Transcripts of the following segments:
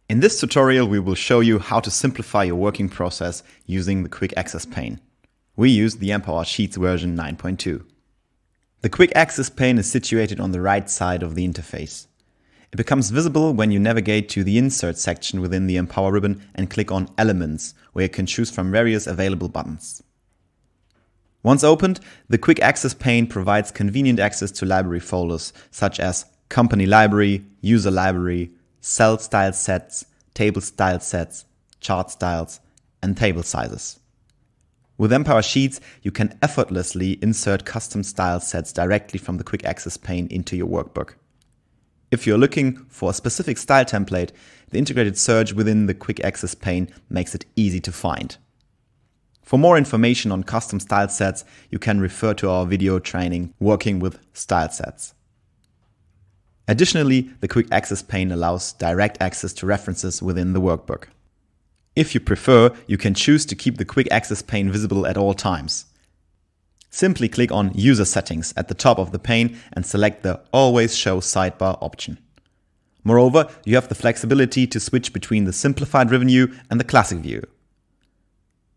In this tutorial, we will show you how to simplify your working process using the Quick Access Pane. We use the Empower Sheets version 9.2. The Quick Access Pane is situated on the right side of the interface. It becomes visible when you navigate to the Insert section within the Empower ribbon and click on Elements, where you can choose from various available buttons. Once opened, the Quick Access Pane provides convenient access to library folders such as Company Library, User Library, Cell Style Sets, Table Style Sets, Chart Styles, and Table Sizes. With Empower Sheets, you can effortlessly insert custom style sets directly from the Quick Access Pane into your workbook. If you're looking for a specific style template, the integrated search within the Quick Access Pane makes it easy to find. For more information on custom style sets, you can refer to our video training, Working with Style Sets. Additionally, the Quick Access Pane allows direct access to references within the workbook. If you prefer, you can choose to keep the Quick Access Pane visible at all times. Simply click on User Settings at the top of the pane and select the Always Show Sidebar option. Moreover, you have the flexibility to switch between the simplified ribbon view and the classic view.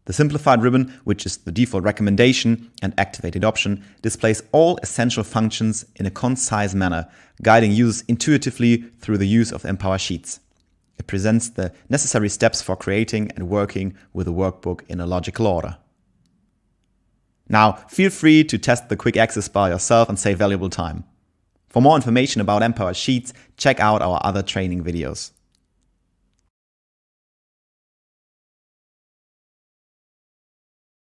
The simplified ribbon, which is the default recommendation and activated option, displays all essential functions in a concise manner, guiding users intuitively through the use of Empower Sheets. It presents the necessary steps for creating and working with a workbook in a logical order. Now, feel free to test the Quick Access by yourself and save valuable time. For more information about Empower Sheets, check out our other training videos.